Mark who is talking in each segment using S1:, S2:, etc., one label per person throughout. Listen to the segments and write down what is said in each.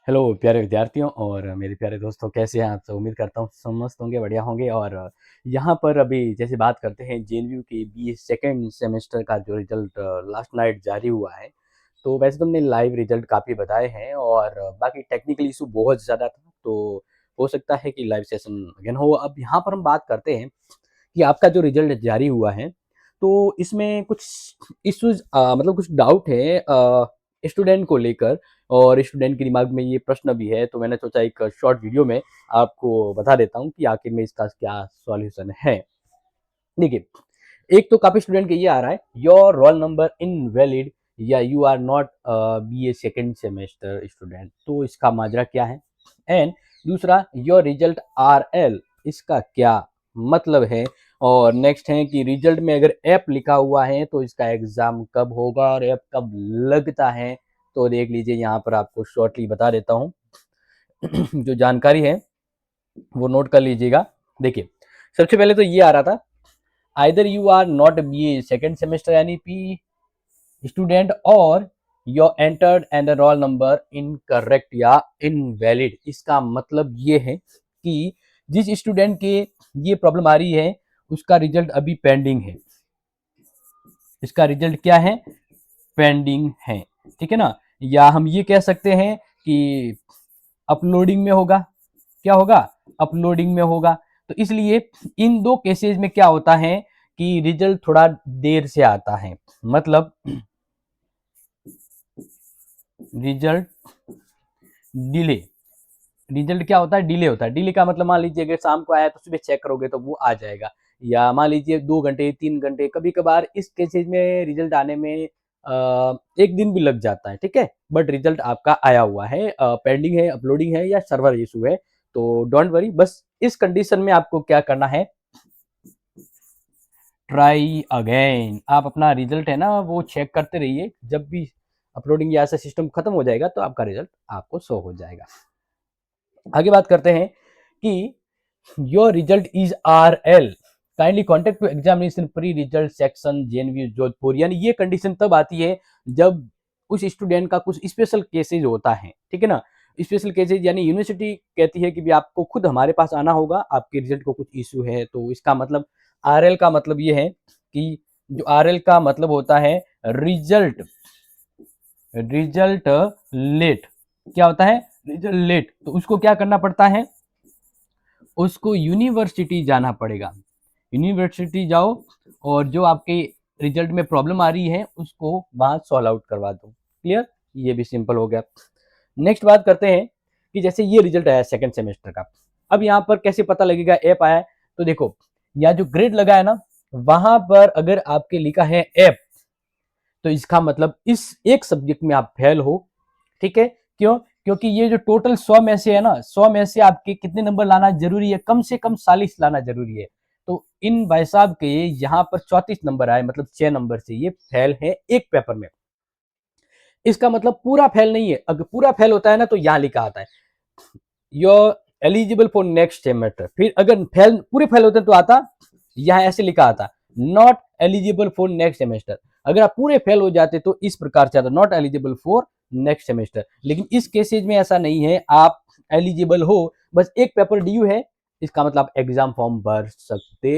S1: Hello प्यारे विद्यार्थियों और मेरे प्यारे दोस्तों, कैसे हैं आप सब? उम्मीद करता हूँ सब मस्त होंगे, बढ़िया होंगे। और यहाँ पर अभी जैसे बात करते हैं जेएनयू के बीए सेकेंड सेमेस्टर का जो रिजल्ट लास्ट नाइट जारी हुआ है। तो वैसे तो हमने लाइव रिजल्ट काफ़ी बताए हैं और बाकी टेक्निकल इशू बहुत ज़्यादा था, तो हो सकता है कि लाइव सेशन अगेन हो। अब यहाँ पर हम बात करते हैं कि आपका जो रिजल्ट जारी हुआ है, तो इसमें कुछ इश्यूज मतलब कुछ डाउट है स्टूडेंट को लेकर, और स्टूडेंट के दिमाग में ये प्रश्न भी है। तो मैंने सोचा एक शॉर्ट वीडियो में आपको बता देता हूँ कि आखिर में इसका क्या सॉल्यूशन है। देखिए, एक तो काफी स्टूडेंट के ये आ रहा है, योर रोल नंबर इनवैलिड या you are not BA second semester student. तो इसका माजरा क्या है? एंड दूसरा, योर रिजल्ट आर एल, इसका क्या मतलब है? और नेक्स्ट है कि रिजल्ट में अगर ऐप लिखा हुआ है तो इसका एग्जाम कब होगा और ऐप कब लगता है? तो देख लीजिए, यहाँ पर आपको शॉर्टली बता देता हूँ। जो जानकारी है वो नोट कर लीजिएगा। देखिए, सबसे पहले तो ये आ रहा था, either you are not B second semester यानी पी स्टूडेंट, और your entered enroll number incorrect या इनवैलिड। इसका मतलब ये है कि जिस स्टूडेंट के ये प्रॉब्लम आ रही है उसका रिजल्ट अभी पेंडिंग है। इसका रिजल्ट क्या है? पेंडिंग है, ठीक है ना। या हम ये कह सकते हैं कि अपलोडिंग में होगा। क्या होगा? अपलोडिंग में होगा। तो इसलिए इन दो केसेस में क्या होता है कि रिजल्ट थोड़ा देर से आता है। मतलब रिजल्ट डिले, रिजल्ट क्या होता है? डिले होता है। डिले का मतलब मान लीजिए अगर शाम को आया तो सुबह चेक करोगे तो वो आ जाएगा, या मान लीजिए 2 घंटे 3 घंटे, कभी कभार इस केसेज में रिजल्ट आने में एक दिन भी लग जाता है, ठीक है। बट रिजल्ट आपका आया हुआ है, पेंडिंग है, अपलोडिंग है या सर्वर इशू है। तो डोंट वरी, बस इस कंडीशन में आपको क्या करना है, ट्राई अगेन। आप अपना रिजल्ट है ना वो चेक करते रहिए, जब भी अपलोडिंग या ऐसा सिस्टम खत्म हो जाएगा तो आपका रिजल्ट आपको शो हो जाएगा। आगे बात करते हैं कि your result is R L, kindly contact to examination pre result section JNU Jodhpur. यानी ये कंडीशन तब आती है जब उस स्टूडेंट का कुछ स्पेशल केसेज होता है, ठीक है ना। स्पेशल केसेज यानी यूनिवर्सिटी कहती है कि भी आपको खुद हमारे पास आना होगा, आपके रिजल्ट को कुछ इशू है। तो इसका मतलब आरएल का मतलब ये है कि जो आरएल का मतलब होता है रिजल्ट, रिजल्ट लेट। क्या होता है? Result late. तो उसको क्या करना पड़ता है? उसको यूनिवर्सिटी जाना पड़ेगा। यूनिवर्सिटी जाओ और जो आपके रिजल्ट में प्रॉब्लम आ रही है उसको वहां सॉल्व आउट करवा दो। क्लियर? ये भी सिंपल हो गया। नेक्स्ट बात करते हैं कि जैसे ये रिजल्ट आया सेकंड सेमेस्टर का, अब यहाँ पर कैसे पता लगेगा ऐप आया? तो देखो, यहाँ जो ग्रेड लगा है ना, वहां पर अगर आपके लिखा है ऐप, तो इसका मतलब इस एक सब्जेक्ट में आप फेल हो, ठीक है। क्यों? क्योंकि ये जो टोटल 100 में से है ना, 100 में से आपके कितने नंबर लाना जरूरी है? कम से कम 40 लाना जरूरी है। तो इन भाई साहब के यहाँ पर 34 नंबर आए, मतलब 6 नंबर से ये फेल है एक पेपर में। इसका मतलब पूरा फेल नहीं है। अगर पूरा फेल होता है ना तो यहाँ लिखा आता है your eligible for next semester. फिर अगर फेल पूरे फेल होते तो आता यहाँ ऐसे लिखा आता not eligible for next semester. अगर आप पूरे फेल हो जाते तो इस प्रकार से आता not eligible for next semester. लेकिन इस केसेज में ऐसा नहीं है, आप एलिजिबल हो, बस एक पेपर ड्यू है, इसका मतलब आप एग्जाम फॉर्म भर सकते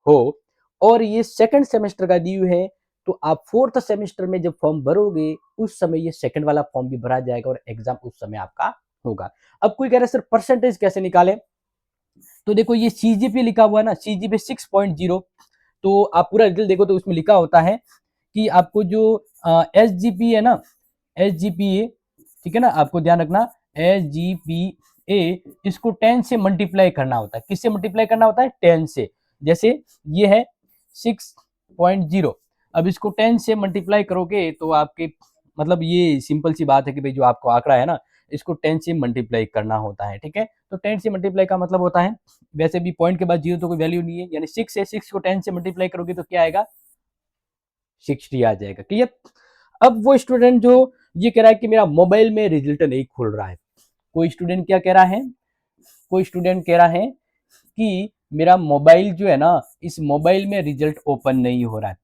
S1: हो। और ये सेकंड सेमेस्टर का ड्यू है, तो आप फोर्थ सेमेस्टर में जब फॉर्म भरोगे उस समय ये सेकंड वाला फॉर्म भी भरा जाएगा और एग्जाम उस समय आपका होगा। अब कोई कह रहा है सर परसेंटेज कैसे निकाले? तो देखो, ये सीजीपी लिखा हुआ है ना, सीजीपी 6.0। तो आप पूरा रिजल्ट देखो तो उसमें लिखा होता है कि आपको जो एस जीपी है ना, एस जीपीए, ठीक है ना, आपको ध्यान रखना, एस जीपीए इसको 10 से मल्टीप्लाई करना होता है। किससे मल्टीप्लाई करना होता है? 10 से। जैसे ये है 6.0, अब इसको 10 से मल्टीप्लाई करोगे तो आपके मतलब ये सिंपल सी बात है कि भाई जो आपको आंकड़ा है ना, इसको 10 से मल्टीप्लाई करना होता है, ठीक है। तो 10 से मल्टीप्लाई का मतलब होता है, वैसे भी पॉइंट के बाद जीरो तो कोई वैल्यू नहीं है, यानी 6 है, 6 को 10 से मल्टीप्लाई करोगे तो क्या आएगा? 60 आ जाएगा। क्लियर? अब वो स्टूडेंट जो ये कह रहा है कि मेरा मोबाइल में रिजल्ट नहीं खुल रहा है, कोई स्टूडेंट क्या कह रहा है? कोई स्टूडेंट कह रहा है कि मेरा मोबाइल जो है ना, इस मोबाइल में रिजल्ट ओपन नहीं हो रहा है,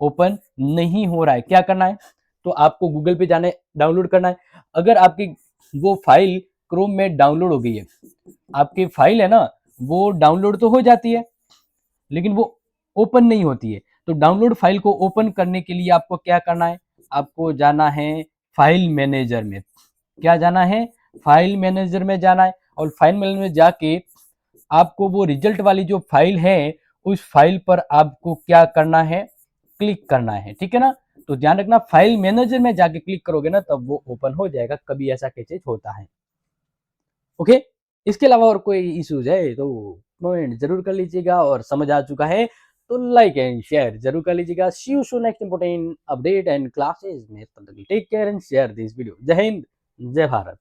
S1: ओपन नहीं हो रहा है। क्या करना है? तो आपको गूगल पे जाना है, डाउनलोड करना है। अगर आपकी वो फाइल क्रोम में डाउनलोड हो गई है, आपकी फाइल है ना वो डाउनलोड तो हो जाती है लेकिन वो ओपन नहीं होती है। तो डाउनलोड फाइल को ओपन करने के लिए आपको क्या करना है, आपको जाना है फाइल मैनेजर में। क्या जाना है, फाइल मैनेजर में जाना है, और फाइल मैनेजर में जाके आपको वो रिजल्ट वाली जो फाइल है उस फाइल पर आपको क्या करना है, क्लिक करना है, ठीक है ना। तो ध्यान रखना फाइल मैनेजर में जाके क्लिक करोगे ना तब वो ओपन हो जाएगा, कभी ऐसा केसेस होता है। ओके, इसके अलावा और कोई इश्यूज है तो कमेंट जरूर कर लीजिएगा, और समझ आ चुका है तो लाइक एंड शेयर जरूर कर लीजिएगा। See you soon next important update and classes में, take care and share this video. जय हिंद, जय भारत।